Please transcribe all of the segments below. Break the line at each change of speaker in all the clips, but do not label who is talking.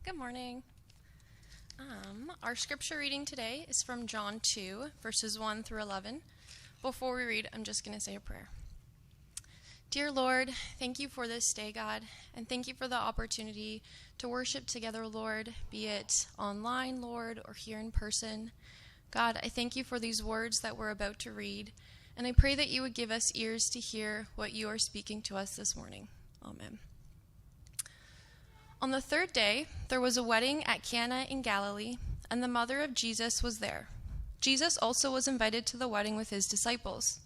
Good morning. Our scripture reading today is from John 2, verses 1 through 11. Before we read, I'm just going to say a prayer. Dear Lord, thank you for this day, God, and thank you for the opportunity to worship together, Lord, be it online, Lord, or here in person. God, I thank you for these words that we're about to read, and I pray that you would give us ears to hear what you are speaking to us this morning. Amen. On the third day, there was a wedding at Cana in Galilee, and the mother of Jesus was there. Jesus also was invited to the wedding with his disciples.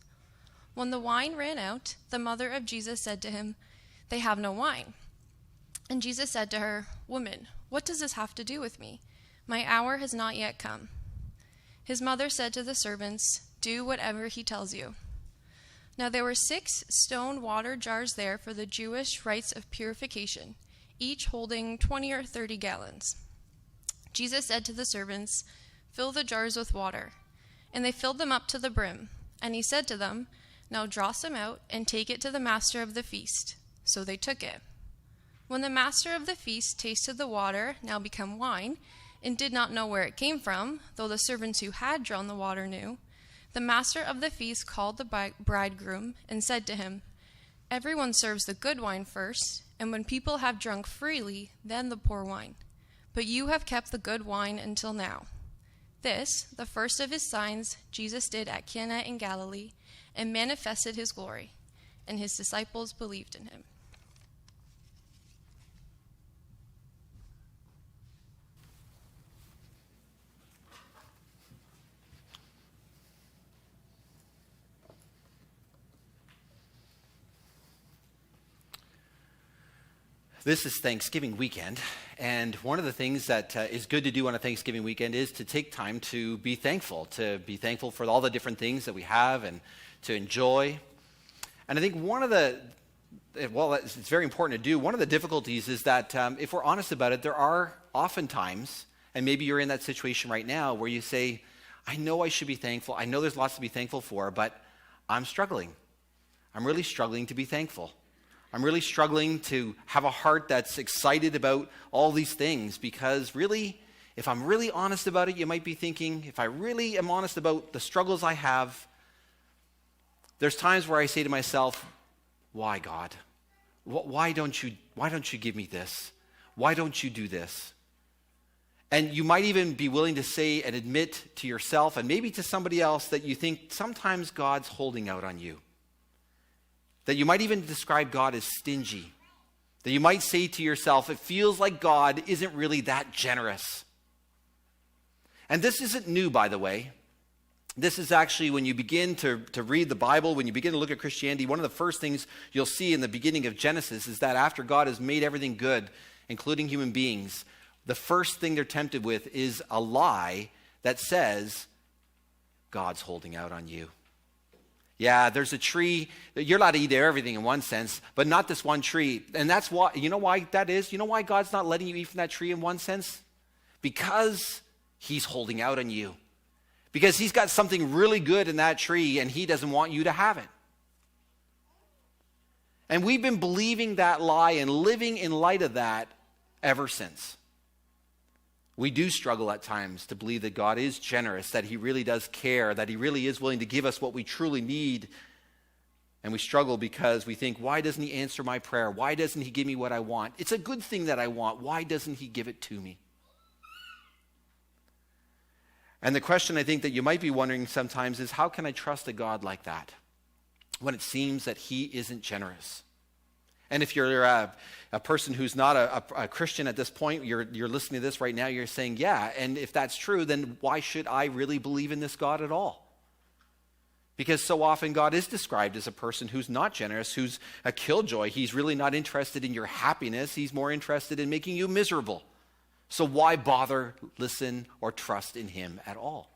When the wine ran out, the mother of Jesus said to him, "They have no wine." And Jesus said to her, "Woman, what does this have to do with me? My hour has not yet come." His mother said to the servants, "Do whatever he tells you." Now there were 6 stone water jars there for the Jewish rites of purification, each holding 20 or 30 gallons. Jesus said to the servants, "Fill the jars with water." And they filled them up to the brim. And he said to them, "Now draw some out and take it to the master of the feast." So they took it. When the master of the feast tasted the water, now become wine, and did not know where it came from, though the servants who had drawn the water knew, the master of the feast called the bridegroom and said to him, "Everyone serves the good wine first, and when people have drunk freely, then the poor wine. But you have kept the good wine until now." This, the first of his signs, Jesus did at Cana in Galilee, and manifested his glory, and his disciples believed in him.
This is Thanksgiving weekend, and one of the things that is good to do on a Thanksgiving weekend is to take time to be thankful for all the different things that we have and to enjoy. And I think it's very important to do. One of the difficulties is that if we're honest about it, there are often times, and maybe you're in that situation right now, where you say, "I know I should be thankful. I know there's lots to be thankful for, but I'm struggling. I'm really struggling to be thankful. I'm really struggling to have a heart that's excited about all these things," because really, if I'm really honest about it, you might be thinking, if I really am honest about the struggles I have, there's times where I say to myself, "Why, God? Why don't you give me this? Why don't you do this?" And you might even be willing to say and admit to yourself and maybe to somebody else that you think sometimes God's holding out on you. That you might even describe God as stingy. That you might say to yourself, it feels like God isn't really that generous. And this isn't new, by the way. This is actually when you begin to read the Bible, when you begin to look at Christianity, one of the first things you'll see in the beginning of Genesis is that after God has made everything good, including human beings, the first thing they're tempted with is a lie that says, God's holding out on you. Yeah, there's a tree. You're allowed to eat everything in one sense, but not this one tree. And that's why, you know why that is? You know why God's not letting you eat from that tree in one sense? Because he's holding out on you. Because he's got something really good in that tree and he doesn't want you to have it. And we've been believing that lie and living in light of that ever since. We do struggle at times to believe that God is generous, that he really does care, that he really is willing to give us what we truly need. And we struggle because we think, why doesn't he answer my prayer? Why doesn't he give me what I want? It's a good thing that I want. Why doesn't he give it to me? And the question I think that you might be wondering sometimes is, how can I trust a God like that when it seems that he isn't generous? And if you're a person who's not a Christian at this point, you're listening to this right now, you're saying, yeah, and if that's true, then why should I really believe in this God at all? Because so often God is described as a person who's not generous, who's a killjoy. He's really not interested in your happiness. He's more interested in making you miserable. So why bother, listen, or trust in him at all?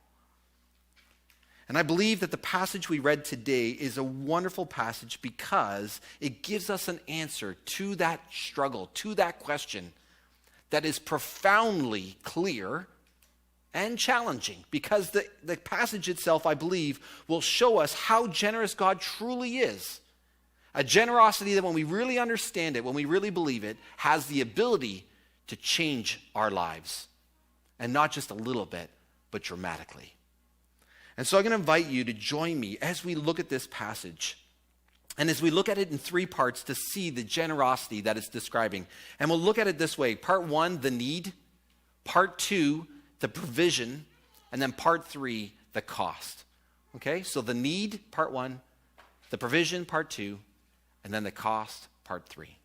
And I believe that the passage we read today is a wonderful passage because it gives us an answer to that struggle, to that question that is profoundly clear and challenging, because the passage itself, I believe, will show us how generous God truly is. A generosity that when we really understand it, when we really believe it, has the ability to change our lives. And not just a little bit, but dramatically. And so I'm going to invite you to join me as we look at this passage. And as we look at it in three parts to see the generosity that it's describing. And we'll look at it this way. Part 1, the need. Part 2, the provision. And then part 3, the cost. Okay, so the need, part 1. The provision, part 2. And then the cost, part 3.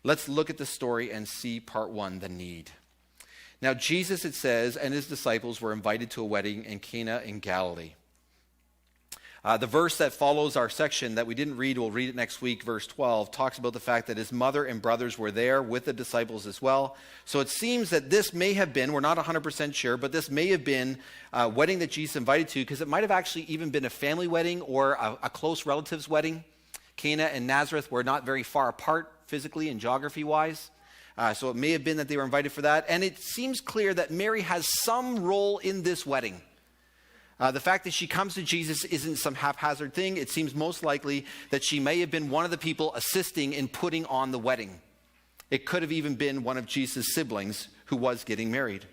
Let's look at the story and see part 1, the need. Now, Jesus, it says, and his disciples were invited to a wedding in Cana in Galilee. The verse that follows our section that we didn't read, we'll read it next week, verse 12, talks about the fact that his mother and brothers were there with the disciples as well. So it seems that this may have been, we're not 100% sure, but this may have been a wedding that Jesus invited to, because it might have actually even been a family wedding or a close relative's wedding. Cana and Nazareth were not very far apart physically and geography-wise. So it may have been that they were invited for that. And it seems clear that Mary has some role in this wedding. The fact that she comes to Jesus isn't some haphazard thing. It seems most likely that she may have been one of the people assisting in putting on the wedding. It could have even been one of Jesus' siblings who was getting married.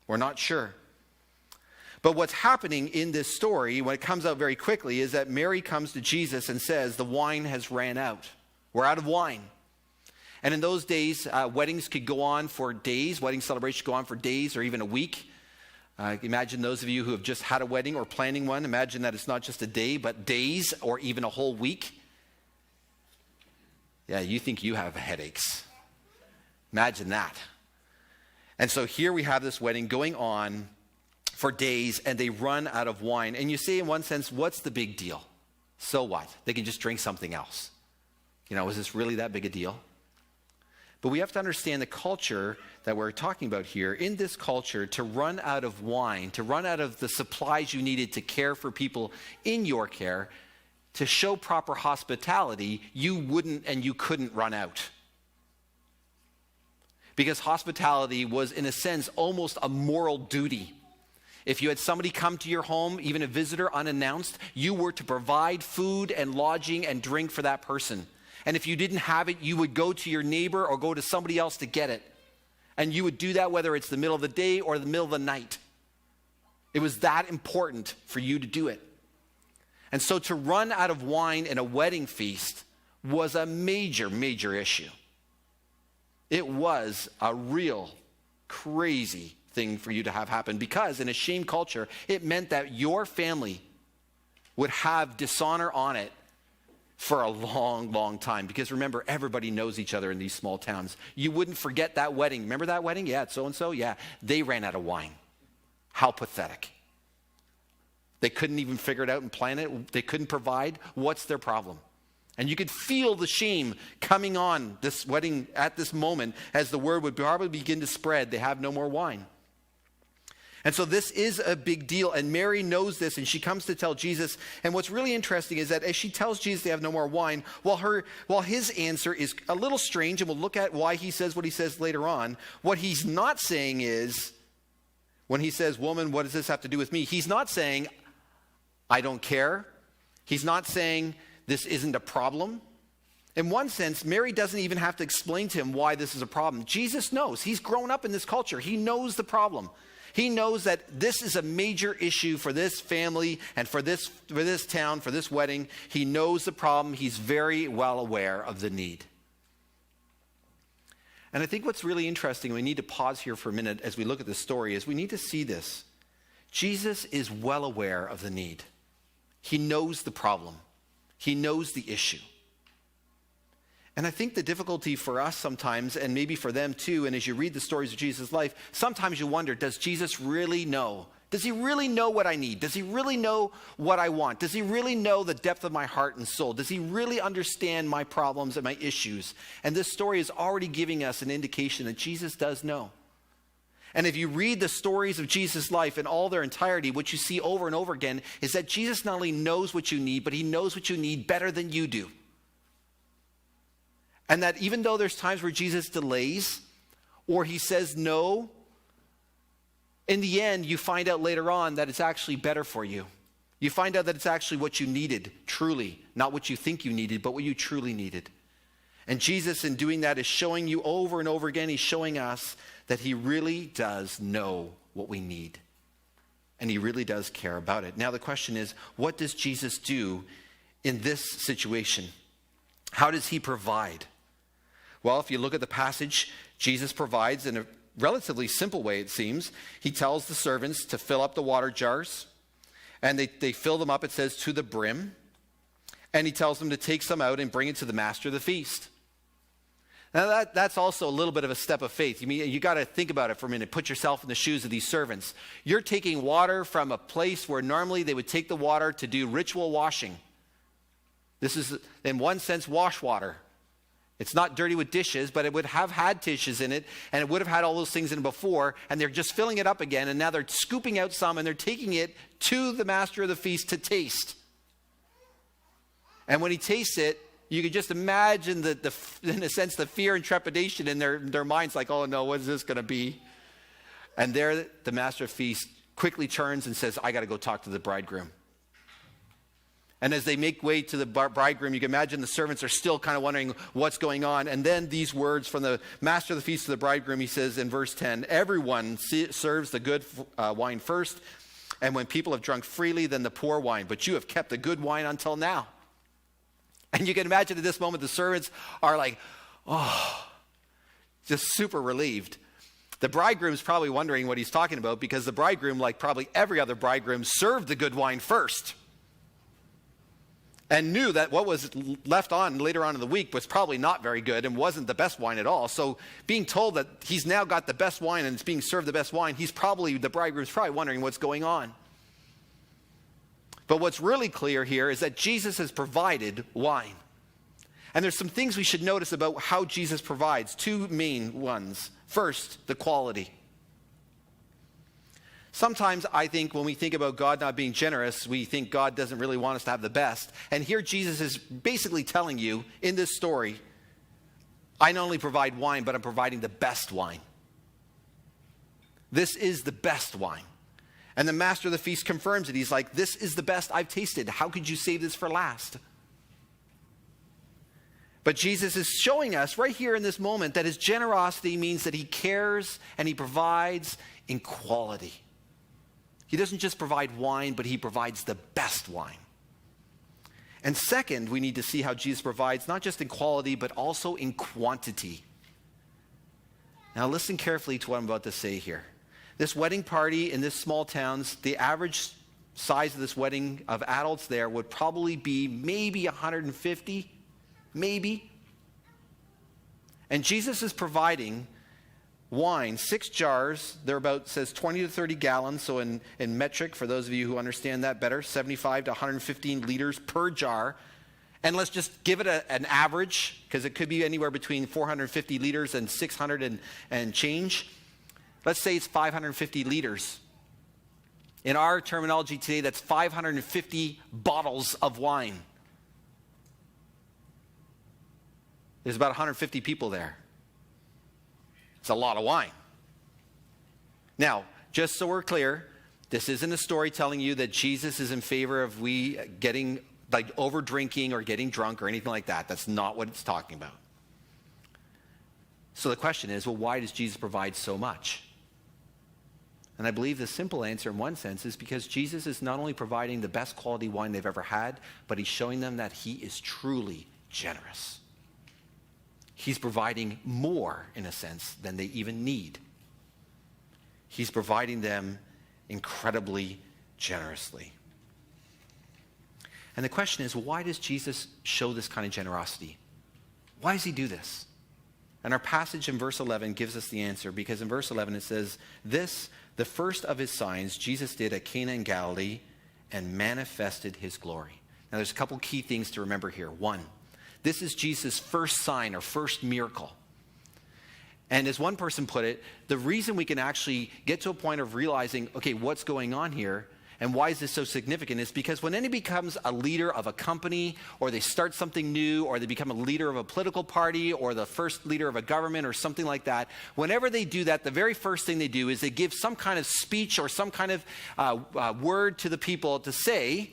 We're not sure. But what's happening in this story, when it comes out very quickly, is that Mary comes to Jesus and says, the wine has ran out. We're out of wine. And in those days, weddings could go on for days. Wedding celebrations could go on for days or even a week. Imagine those of you who have just had a wedding or planning one. Imagine that it's not just a day, but days or even a whole week. Yeah, you think you have headaches. Imagine that. And so here we have this wedding going on for days, and they run out of wine. And you say, in one sense, what's the big deal? So what? They can just drink something else. Is this really that big a deal? But we have to understand the culture that we're talking about here. In this culture, to run out of wine, to run out of the supplies you needed to care for people in your care, to show proper hospitality, you wouldn't and you couldn't run out. Because hospitality was, in a sense, almost a moral duty. If you had somebody come to your home, even a visitor unannounced, you were to provide food and lodging and drink for that person. And if you didn't have it, you would go to your neighbor or go to somebody else to get it. And you would do that whether it's the middle of the day or the middle of the night. It was that important for you to do it. And so to run out of wine in a wedding feast was a major, major issue. It was a real crazy thing for you to have happen, because in a shame culture, it meant that your family would have dishonor on it for a long, long time. Because remember, everybody knows each other in these small towns. You wouldn't forget that wedding. Remember that wedding? Yeah, it's so-and-so. Yeah, they ran out of wine. How pathetic. They couldn't even figure it out and plan it. They couldn't provide. What's their problem? And you could feel the shame coming on this wedding at this moment as the word would probably begin to spread. They have no more wine. And so this is a big deal, and Mary knows this, and she comes to tell Jesus. And what's really interesting is that as she tells Jesus they have no more wine, while his answer is a little strange, and we'll look at why he says what he says later on, what he's not saying is, when he says, woman, what does this have to do with me? He's not saying, I don't care. He's not saying, this isn't a problem. In one sense, Mary doesn't even have to explain to him why this is a problem. Jesus knows. He's grown up in this culture. He knows the problem. He knows that this is a major issue for this family and for this town, for this wedding. He knows the problem. He's very well aware of the need. And I think what's really interesting, we need to pause here for a minute as we look at this story, is we need to see this. Jesus is well aware of the need. He knows the problem. He knows the issue. And I think the difficulty for us sometimes, and maybe for them too, and as you read the stories of Jesus' life, sometimes you wonder, does Jesus really know? Does he really know what I need? Does he really know what I want? Does he really know the depth of my heart and soul? Does he really understand my problems and my issues? And this story is already giving us an indication that Jesus does know. And if you read the stories of Jesus' life in all their entirety, what you see over and over again is that Jesus not only knows what you need, but he knows what you need better than you do. And that even though there's times where Jesus delays or he says no, in the end, you find out later on that it's actually better for you. You find out that it's actually what you needed, truly. Not what you think you needed, but what you truly needed. And Jesus, in doing that, is showing you over and over again, he's showing us that he really does know what we need. And he really does care about it. Now the question is, what does Jesus do in this situation? How does he provide? Well, if you look at the passage, Jesus provides in a relatively simple way, it seems. He tells the servants to fill up the water jars, and they fill them up, it says, to the brim. And he tells them to take some out and bring it to the master of the feast. Now that's also a little bit of a step of faith. You got to think about it for a minute. Put yourself in the shoes of these servants. You're taking water from a place where normally they would take the water to do ritual washing. This is, in one sense, wash water. It's not dirty with dishes, but it would have had dishes in it, and it would have had all those things in it before, and they're just filling it up again, and now they're scooping out some, and they're taking it to the master of the feast to taste. And when he tastes it, you can just imagine, in a sense, the fear and trepidation in their minds, like, oh no, what is this going to be? And there, the master of the feast quickly turns and says, I got to go talk to the bridegroom. And as they make way to the bridegroom, you can imagine the servants are still kind of wondering what's going on. And then these words from the master of the feast to the bridegroom, he says in verse 10, everyone serves the good wine first, and when people have drunk freely, then the poor wine. But you have kept the good wine until now. And you can imagine at this moment, the servants are like, oh, just super relieved. The bridegroom's probably wondering what he's talking about, because the bridegroom, like probably every other bridegroom, served the good wine first. And knew that what was left on later on in the week was probably not very good and wasn't the best wine at all. So being told that he's now got the best wine and it's being served the best wine, the bridegroom's probably wondering what's going on. But what's really clear here is that Jesus has provided wine. And there's some things we should notice about how Jesus provides. Two main ones. First, the quality. Sometimes I think when we think about God not being generous, we think God doesn't really want us to have the best. And here Jesus is basically telling you in this story, I not only provide wine, but I'm providing the best wine. This is the best wine. And the master of the feast confirms it. He's like, this is the best I've tasted. How could you save this for last? But Jesus is showing us right here in this moment that his generosity means that he cares and he provides in quality. He doesn't just provide wine, but he provides the best wine. And second, we need to see how Jesus provides not just in quality, but also in quantity. Now listen carefully to what I'm about to say here. This wedding party in this small town, the average size of this wedding of adults there would probably be maybe 150, maybe. And Jesus is providing wine, 6 jars. They're about, says 20 to 30 gallons. So in metric, for those of you who understand that better, 75 to 115 liters per jar. And let's just give it an average, because it could be anywhere between 450 liters and 600 and change. Let's say it's 550 liters. In our terminology today, that's 550 bottles of wine. There's about 150 people there. It's a lot of wine. Now, just so we're clear, this isn't a story telling you that Jesus is in favor of we getting like over drinking or getting drunk or anything like that. That's not what it's talking about. So the question is, well, why does Jesus provide so much? And I believe the simple answer in one sense is because Jesus is not only providing the best quality wine they've ever had, but he's showing them that he is truly generous. He's providing more, in a sense, than they even need. He's providing them incredibly generously. And the question is, why does Jesus show this kind of generosity? Why does he do this? And our passage in verse 11 gives us the answer, because in verse 11 it says, this, the first of his signs, Jesus did at Cana in Galilee and manifested his glory. Now there's a couple key things to remember here. One, this is Jesus' first sign or first miracle. And as one person put it, the reason we can actually get to a point of realizing, okay, what's going on here and why is this so significant is because when anybody becomes a leader of a company or they start something new or they become a leader of a political party or the first leader of a government or something like that, whenever they do that, the very first thing they do is they give some kind of speech or some kind of word to the people to say,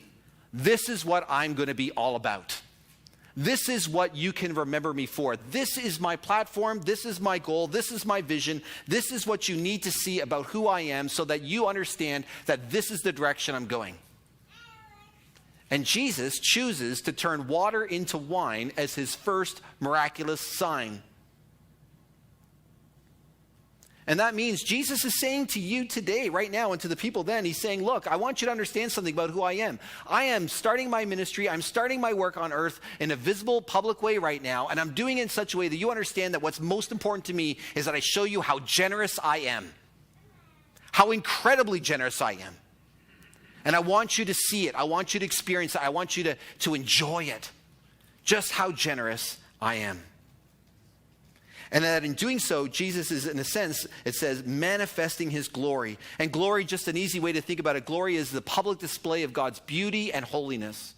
this is what I'm going to be all about. This is what you can remember me for. This is my platform. This is my goal. This is my vision. This is what you need to see about who I am so that you understand that this is the direction I'm going. And Jesus chooses to turn water into wine as his first miraculous sign. And that means Jesus is saying to you today, right now, and to the people then, he's saying, look, I want you to understand something about who I am. I am starting my ministry. I'm starting my work on earth in a visible, public way right now. And I'm doing it in such a way that you understand that what's most important to me is that I show you how generous I am. How incredibly generous I am. And I want you to see it. I want you to experience it. I want you to enjoy it. Just how generous I am. And that in doing so, Jesus is, in a sense, it says, manifesting his glory. And glory, just an easy way to think about it, glory is the public display of God's beauty and holiness.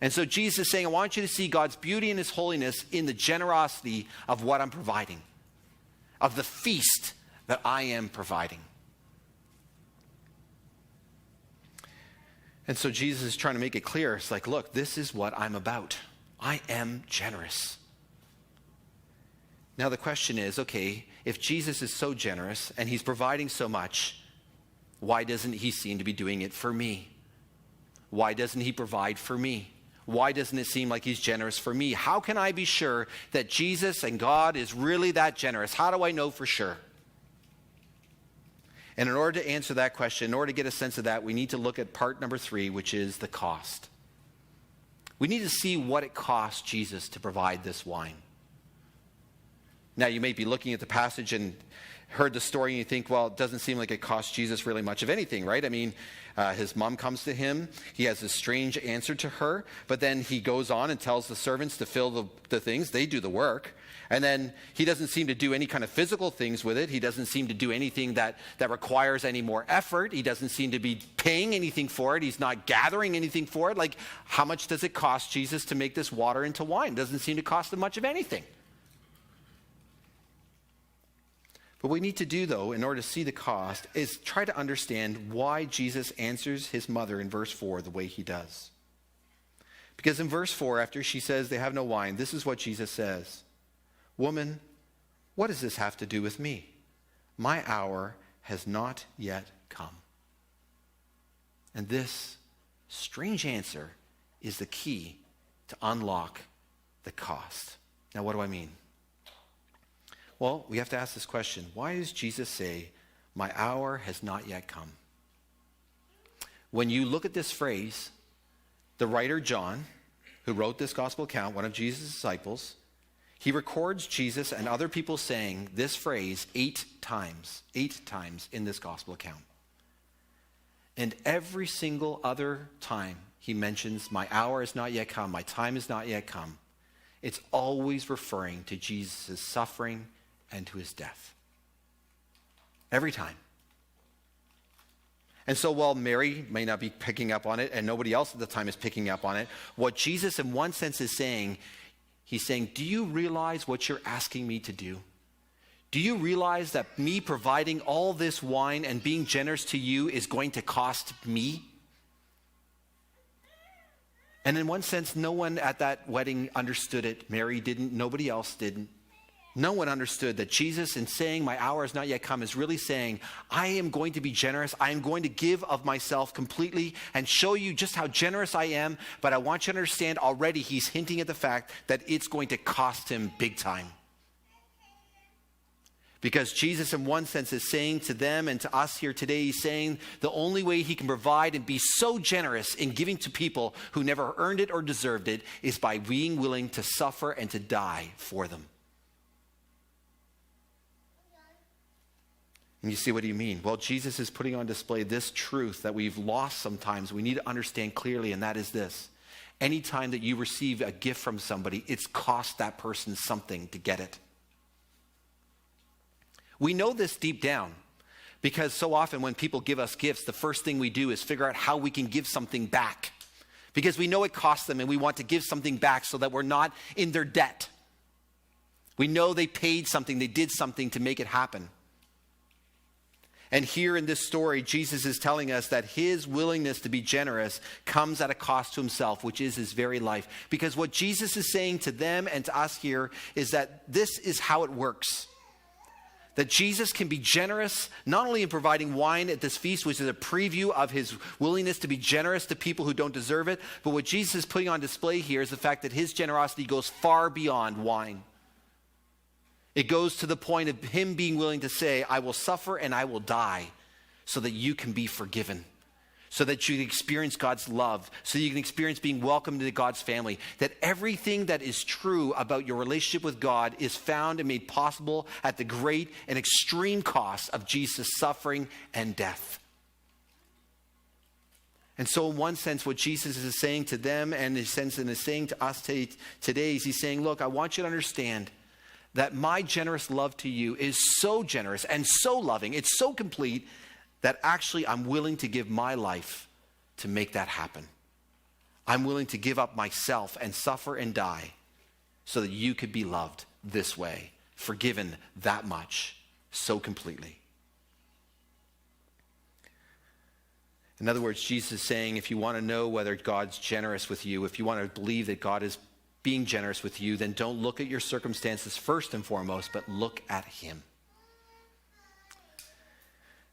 And so Jesus is saying, I want you to see God's beauty and his holiness in the generosity of what I'm providing, of the feast that I am providing. And so Jesus is trying to make it clear. It's like, look, this is what I'm about. I am generous. Now the question is, okay, if Jesus is so generous and he's providing so much, why doesn't he seem to be doing it for me? Why doesn't he provide for me? Why doesn't it seem like he's generous for me? How can I be sure that Jesus and God is really that generous? How do I know for sure? And in order to answer that question, in order to get a sense of that, we need to look at part number 3, which is the cost. We need to see what it cost Jesus to provide this wine. Now, you may be looking at the passage and heard the story and you think, well, it doesn't seem like it cost Jesus really much of anything, right? I mean, his mom comes to him. He has this strange answer to her, but then he goes on and tells the servants to fill the things. They do the work. And then he doesn't seem to do any kind of physical things with it. He doesn't seem to do anything that requires any more effort. He doesn't seem to be paying anything for it. He's not gathering anything for it. Like, how much does it cost Jesus to make this water into wine? It doesn't seem to cost him much of anything. What we need to do, though, in order to see the cost, is try to understand why Jesus answers his mother in verse 4 the way he does. Because in verse 4, after she says they have no wine, this is what Jesus says. Woman, what does this have to do with me? My hour has not yet come. And this strange answer is the key to unlock the cost. Now, what do I mean? Well, we have to ask this question. Why does Jesus say, my hour has not yet come? When you look at this phrase, the writer John, who wrote this gospel account, one of Jesus' disciples, he records Jesus and other people saying this phrase 8 times in this gospel account. And every single other time he mentions, my hour has not yet come, my time has not yet come, it's always referring to Jesus' suffering and to his death. Every time. And so while Mary may not be picking up on it and nobody else at the time is picking up on it, what Jesus in one sense is saying, he's saying, do you realize what you're asking me to do? Do you realize that me providing all this wine and being generous to you is going to cost me? And in one sense, no one at that wedding understood it. Mary didn't, nobody else didn't. No one understood that Jesus, in saying, my hour has not yet come, is really saying, I am going to be generous. I am going to give of myself completely and show you just how generous I am. But I want you to understand already he's hinting at the fact that it's going to cost him big time. Because Jesus, in one sense, is saying to them and to us here today, he's saying the only way he can provide and be so generous in giving to people who never earned it or deserved it is by being willing to suffer and to die for them. And you see, what do you mean? Well, Jesus is putting on display this truth that we've lost sometimes. We need to understand clearly, and that is this. Anytime that you receive a gift from somebody, it's cost that person something to get it. We know this deep down because so often when people give us gifts, the first thing we do is figure out how we can give something back. Because we know it costs them and we want to give something back so that we're not in their debt. We know they paid something, they did something to make it happen. And here in this story, Jesus is telling us that his willingness to be generous comes at a cost to himself, which is his very life. Because what Jesus is saying to them and to us here is that this is how it works. That Jesus can be generous, not only in providing wine at this feast, which is a preview of his willingness to be generous to people who don't deserve it, but what Jesus is putting on display here is the fact that his generosity goes far beyond wine. It goes to the point of him being willing to say, I will suffer and I will die so that you can be forgiven, so that you can experience God's love, so that you can experience being welcomed into God's family, that everything that is true about your relationship with God is found and made possible at the great and extreme cost of Jesus' suffering and death. And so in one sense, what Jesus is saying to them and in a sense and is saying to us today is he's saying, look, I want you to understand that my generous love to you is so generous and so loving, it's so complete, that actually I'm willing to give my life to make that happen. I'm willing to give up myself and suffer and die so that you could be loved this way, forgiven that much, so completely. In other words, Jesus is saying, if you want to know whether God's generous with you, if you want to believe that God is being generous with you, then don't look at your circumstances first and foremost, but look at him.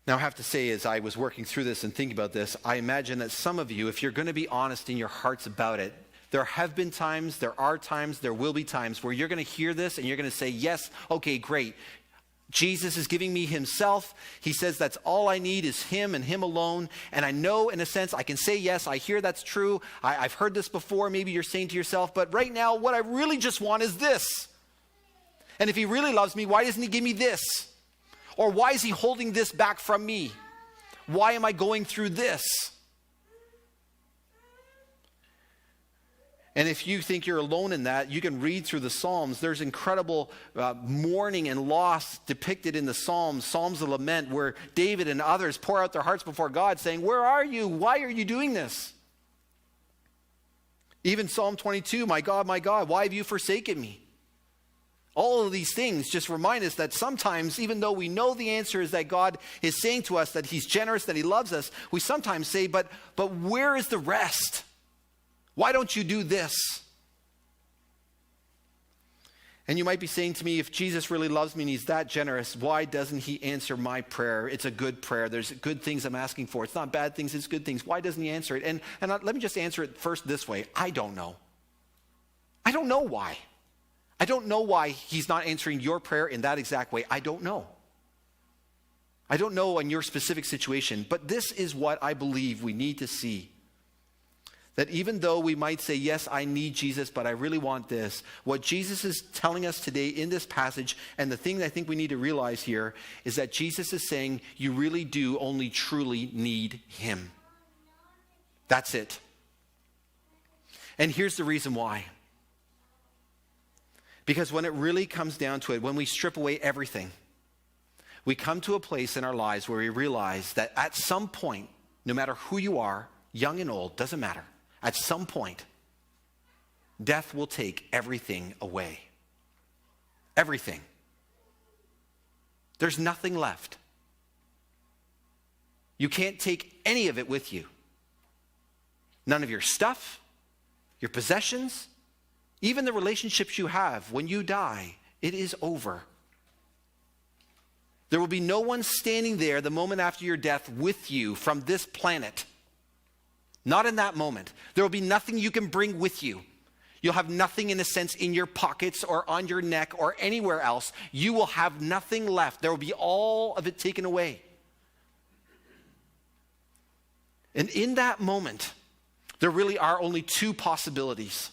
Now, I have to say, as I was working through this and thinking about this, I imagine that some of you, if you're going to be honest in your hearts about it, there have been times, there are times, there will be times where you're going to hear this and you're going to say, yes, okay, great. Jesus is giving me himself. He says that's all I need is him and him alone. And I know in a sense I can say yes, I hear that's true. I've heard this before. Maybe you're saying to yourself, but right now what I really just want is this. And if he really loves me, why doesn't he give me this? Or why is he holding this back from me? Why am I going through this? And if you think you're alone in that, you can read through the Psalms. There's incredible mourning and loss depicted in the Psalms, Psalms of lament, where David and others pour out their hearts before God saying, where are you? Why are you doing this? Even Psalm 22, my God, why have you forsaken me? All of these things just remind us that sometimes, even though we know the answer is that God is saying to us that he's generous, that he loves us, we sometimes say, but where is the rest? Why don't you do this? And you might be saying to me, if Jesus really loves me and he's that generous, why doesn't he answer my prayer? It's a good prayer. There's good things I'm asking for. It's not bad things, it's good things. Why doesn't he answer it? And let me just answer it first this way. I don't know. I don't know why. I don't know why he's not answering your prayer in that exact way. I don't know. I don't know in your specific situation, but this is what I believe we need to see. That even though we might say, yes, I need Jesus, but I really want this, what Jesus is telling us today in this passage, and the thing that I think we need to realize here, is that Jesus is saying you really do only truly need him. That's it. And here's the reason why. Because when it really comes down to it, when we strip away everything, we come to a place in our lives where we realize that at some point, no matter who you are, young and old, doesn't matter. At some point, death will take everything away. Everything. There's nothing left. You can't take any of it with you. None of your stuff, your possessions, even the relationships you have. When you die, it is over. There will be no one standing there the moment after your death with you from this planet. Not in that moment. There will be nothing you can bring with you. You'll have nothing, in a sense, in your pockets or on your neck or anywhere else. You will have nothing left. There will be all of it taken away. And in that moment, there really are only two possibilities.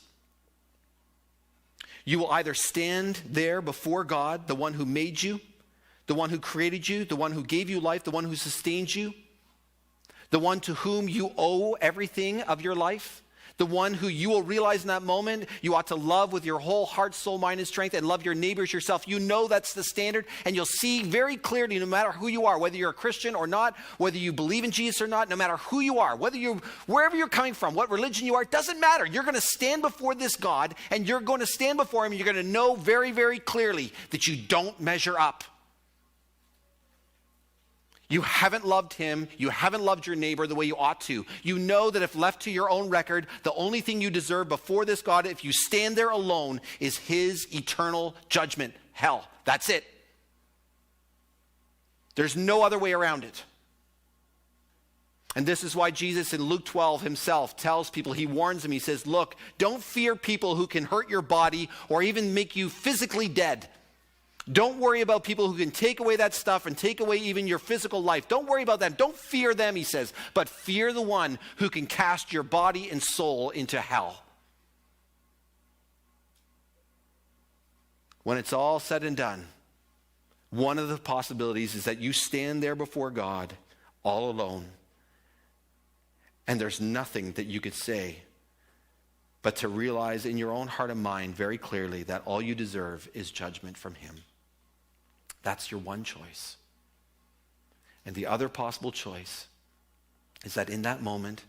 You will either stand there before God, the one who made you, the one who created you, the one who gave you life, the one who sustains you, the one to whom you owe everything of your life, the one who you will realize in that moment you ought to love with your whole heart, soul, mind, and strength, and love your neighbors yourself. You know that's the standard, and you'll see very clearly, no matter who you are, whether you're a Christian or not, whether you believe in Jesus or not, no matter who you are, wherever you're coming from, what religion you are, it doesn't matter. You're going to stand before this God, and you're going to stand before him, and you're going to know very, very clearly that you don't measure up. You haven't loved him. You haven't loved your neighbor the way you ought to. You know that if left to your own record, the only thing you deserve before this God, if you stand there alone, is his eternal judgment, hell. That's it. There's no other way around it. And this is why Jesus in Luke 12 himself tells people, he warns them, he says, look, don't fear people who can hurt your body or even make you physically dead. Don't worry about people who can take away that stuff and take away even your physical life. Don't worry about them. Don't fear them, he says, but fear the one who can cast your body and soul into hell. When it's all said and done, one of the possibilities is that you stand there before God all alone, and there's nothing that you could say but to realize in your own heart and mind very clearly that all you deserve is judgment from him. That's your one choice. And the other possible choice is that in that moment,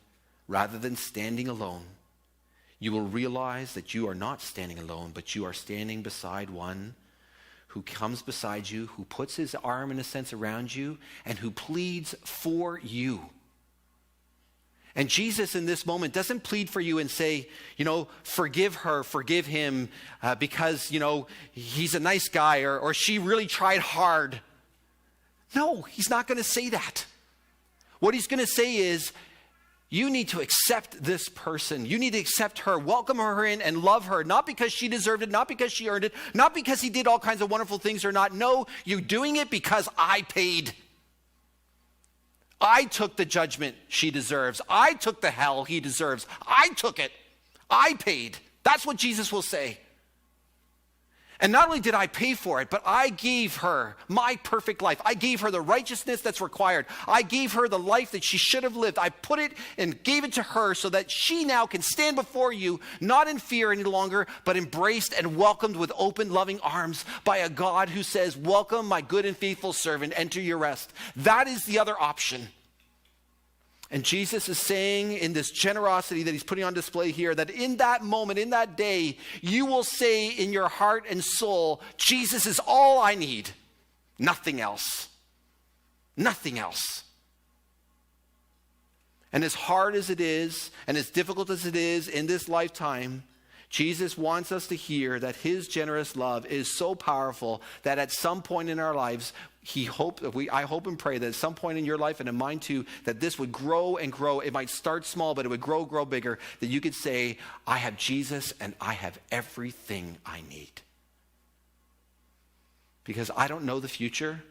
rather than standing alone, you will realize that you are not standing alone, but you are standing beside one who comes beside you, who puts his arm in a sense around you, and who pleads for you. And Jesus in this moment doesn't plead for you and say, forgive her, forgive him, because, he's a nice guy or she really tried hard. No, he's not going to say that. What he's going to say is, you need to accept this person. You need to accept her, welcome her in and love her, not because she deserved it, not because she earned it, not because he did all kinds of wonderful things or not. No, you're doing it because I paid. I took the judgment she deserves. I took the hell he deserves. I took it. I paid. That's what Jesus will say. And not only did I pay for it, but I gave her my perfect life. I gave her the righteousness that's required. I gave her the life that she should have lived. I put it and gave it to her so that she now can stand before you, not in fear any longer, but embraced and welcomed with open, loving arms by a God who says, welcome, my good and faithful servant, enter your rest. That is the other option. And Jesus is saying in this generosity that he's putting on display here, that in that moment, in that day, you will say in your heart and soul, Jesus is all I need. Nothing else. Nothing else. And as hard as it is, and as difficult as it is in this lifetime, Jesus wants us to hear that his generous love is so powerful that at some point in our lives, I hope and pray that at some point in your life and in mine too, that this would grow and grow. It might start small, but it would grow bigger, that you could say, I have Jesus and I have everything I need. Because I don't know the future,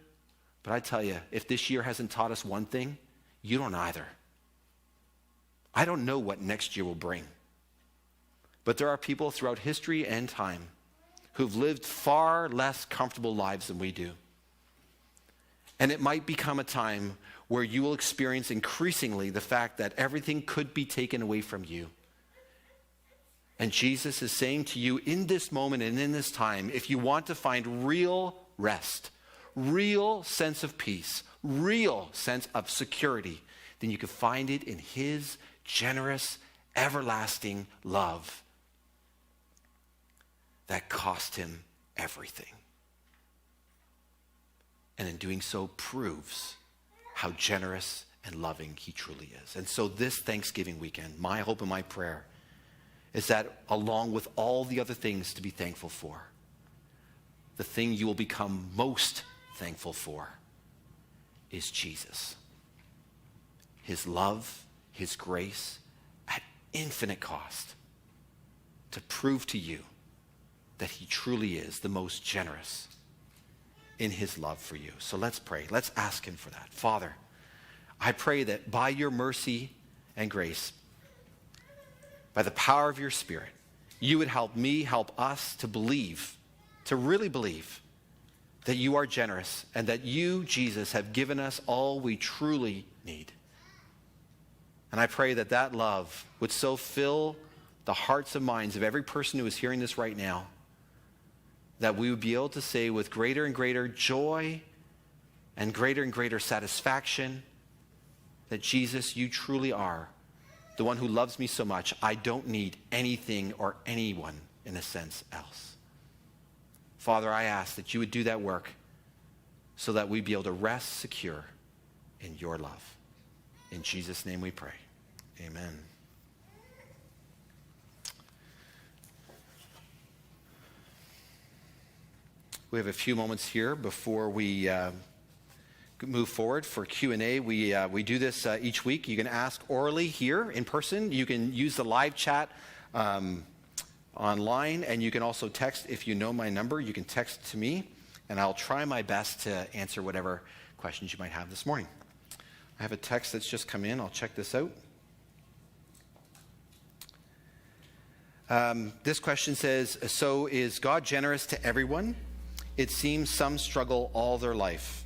but I tell you, if this year hasn't taught us one thing, you don't either. I don't know what next year will bring. But there are people throughout history and time who've lived far less comfortable lives than we do. And it might become a time where you will experience increasingly the fact that everything could be taken away from you. And Jesus is saying to you in this moment and in this time, if you want to find real rest, real sense of peace, real sense of security, then you can find it in his generous, everlasting love that cost him everything. And in doing so proves how generous and loving he truly is. And so this Thanksgiving weekend, my hope and my prayer is that along with all the other things to be thankful for, the thing you will become most thankful for is Jesus. His love, his grace at infinite cost to prove to you that he truly is the most generous in his love for you. So let's pray. Let's ask him for that. Father, I pray that by your mercy and grace, by the power of your Spirit, you would help me, help us to believe, to really believe that you are generous and that you, Jesus, have given us all we truly need. And I pray that that love would so fill the hearts and minds of every person who is hearing this right now, that we would be able to say with greater and greater joy and greater satisfaction that Jesus, you truly are the one who loves me so much, I don't need anything or anyone in a sense else. Father, I ask that you would do that work so that we'd be able to rest secure in your love. In Jesus' name we pray. Amen. We have a few moments here before we move forward for Q&A. We do this each week. You can ask orally here in person. You can use the live chat online, and you can also text. If you know my number, you can text to me, and I'll try my best to answer whatever questions you might have this morning. I have a text that's just come in. I'll check this out. This question says, so is God generous to everyone? It seems some struggle all their life.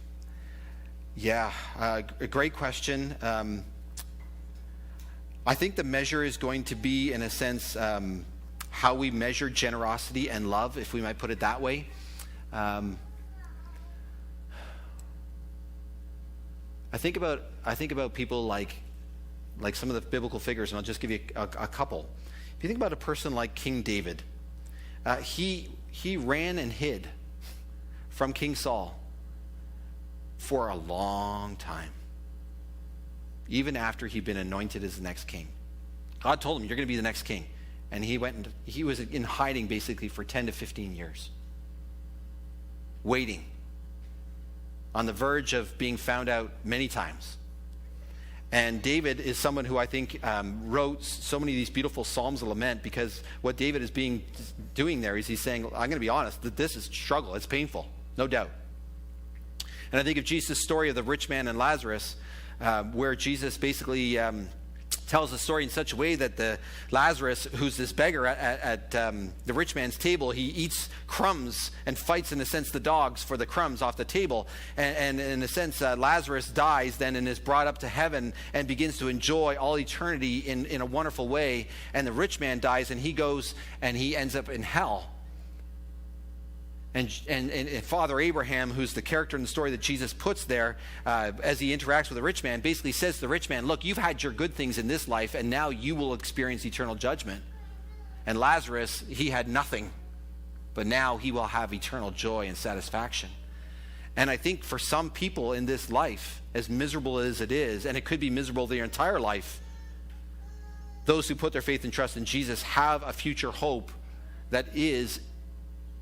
Yeah, a great question. I think the measure is going to be, in a sense, how we measure generosity and love, if we might put it that way. I think about people like some of the biblical figures, and I'll just give you a couple. If you think about a person like King David, he ran and hid from King Saul for a long time, even after he'd been anointed as the next king. God told him, you're going to be the next king. And he was in hiding basically for 10 to 15 years, waiting, on the verge of being found out many times. And David is someone who I think wrote so many of these beautiful Psalms of lament, because what David is doing there is he's saying, I'm going to be honest, that this is struggle. It's painful, no doubt. And I think of Jesus' story of the rich man and Lazarus, where Jesus basically tells the story in such a way that the Lazarus, who's this beggar at the rich man's table, he eats crumbs and fights, in a sense, the dogs for the crumbs off the table. And in a sense, Lazarus dies then and is brought up to heaven and begins to enjoy all eternity in a wonderful way. And the rich man dies, and he goes and he ends up in hell. And Father Abraham, who's the character in the story that Jesus puts there, as he interacts with the rich man, basically says to the rich man, look, you've had your good things in this life, and now you will experience eternal judgment. And Lazarus, he had nothing, but now he will have eternal joy and satisfaction. And I think for some people in this life, as miserable as it is, and it could be miserable their entire life, those who put their faith and trust in Jesus have a future hope that is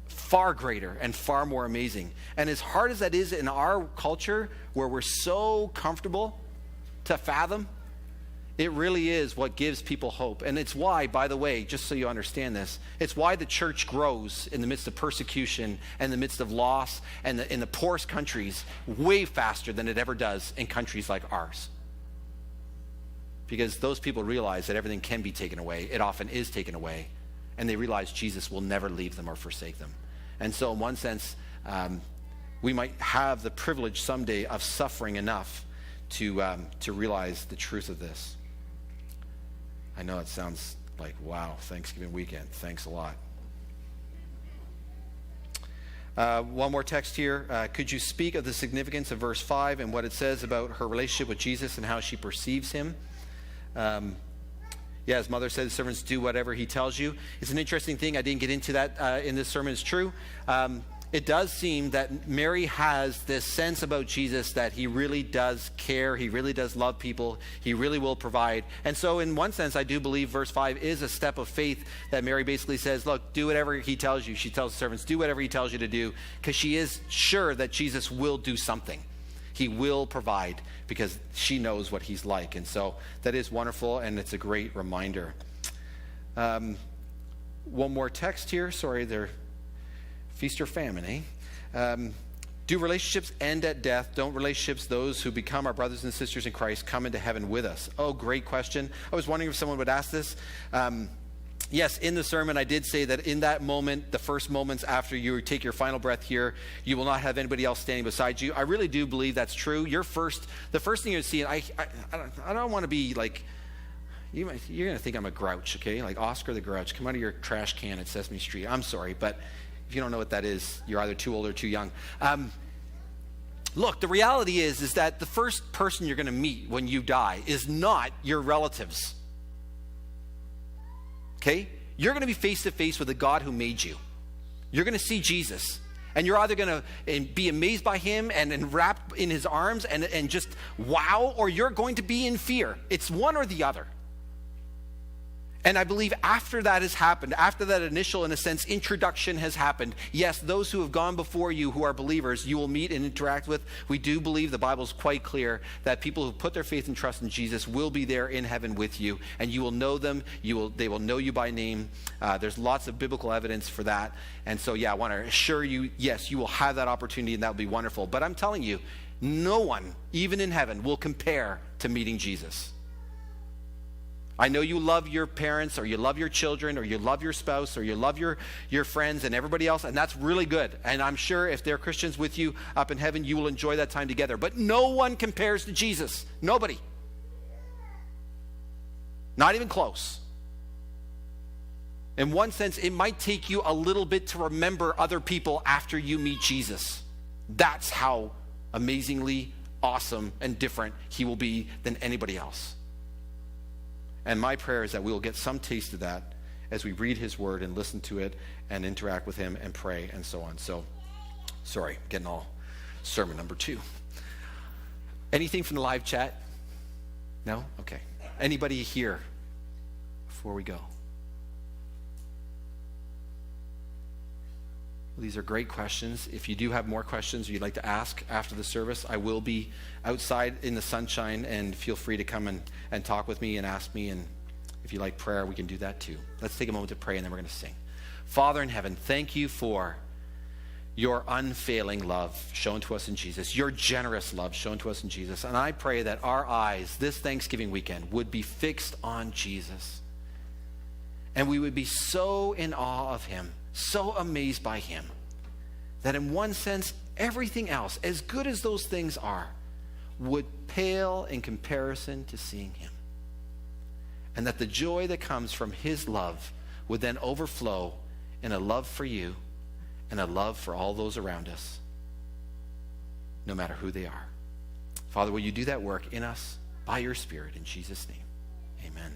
far greater and far more amazing. And as hard as that is in our culture, where we're so comfortable to fathom, it really is what gives people hope. And it's why, by the way, just so you understand this, it's why the church grows in the midst of persecution and the midst of loss and in the poorest countries way faster than it ever does in countries like ours. Because those people realize that everything can be taken away. It often is taken away. And they realize Jesus will never leave them or forsake them. And so in one sense, we might have the privilege someday of suffering enough to realize the truth of this. I know it sounds like, wow, Thanksgiving weekend. Thanks a lot. One more text here. Could you speak of the significance of verse 5 and what it says about her relationship with Jesus and how she perceives him? Yeah, his mother said, servants, do whatever he tells you. It's an interesting thing. I didn't get into that in this sermon. It's true. It does seem that Mary has this sense about Jesus that he really does care. He really does love people. He really will provide. And so in one sense, I do believe verse 5 is a step of faith that Mary basically says, look, do whatever he tells you. She tells the servants, do whatever he tells you to do, because she is sure that Jesus will do something. He will provide, because she knows what he's like. And so that is wonderful, and it's a great reminder. One more text here. Sorry, they're feast or famine, eh? Do relationships end at death? Don't relationships, those who become our brothers and sisters in Christ, come into heaven with us? Oh, great question. I was wondering if someone would ask this. Yes, in the sermon, I did say that in that moment, the first moments after you take your final breath here, you will not have anybody else standing beside you. I really do believe that's true. The first thing you see, and I don't want to be like, you're going to think I'm a grouch, okay? Like Oscar the Grouch. Come out of your trash can at Sesame Street. I'm sorry, but if you don't know what that is, you're either too old or too young. Look, the reality is that the first person you're going to meet when you die is not your relatives. Okay? You're going to be face to face with the God who made you. You're going to see Jesus. And you're either going to be amazed by him and wrapped in his arms and just wow, or you're going to be in fear. It's one or the other. And I believe after that has happened, after that initial, in a sense, introduction has happened, yes, those who have gone before you who are believers, you will meet and interact with. We do believe, the Bible is quite clear, that people who put their faith and trust in Jesus will be there in heaven with you, and you will know them. They will know you by name. There's lots of biblical evidence for that. And so, I want to assure you, yes, you will have that opportunity, and that will be wonderful. But I'm telling you, no one, even in heaven, will compare to meeting Jesus. I know you love your parents, or you love your children, or you love your spouse, or you love your friends and everybody else, and that's really good. And I'm sure if they're Christians with you up in heaven, you will enjoy that time together. But no one compares to Jesus. Nobody. Not even close. In one sense, it might take you a little bit to remember other people after you meet Jesus. That's how amazingly awesome and different he will be than anybody else. And my prayer is that we will get some taste of that as we read his word and listen to it and interact with him and pray and so on. So, sorry, getting all sermon number 2. Anything from the live chat? No? Okay. Anybody here before we go? Well, these are great questions. If you do have more questions or you'd like to ask after the service, I will be outside in the sunshine, and feel free to come and talk with me and ask me. And if you like prayer, we can do that too. Let's take a moment to pray, and then we're going to sing. Father in heaven, thank you for your unfailing love shown to us in Jesus, your generous love shown to us in Jesus. And I pray that our eyes this Thanksgiving weekend would be fixed on Jesus, and we would be so in awe of him, so amazed by him, that in one sense, everything else, as good as those things are, would pale in comparison to seeing him. And that the joy that comes from his love would then overflow in a love for you and a love for all those around us, no matter who they are. Father, will you do that work in us by your Spirit, in Jesus' name? Amen.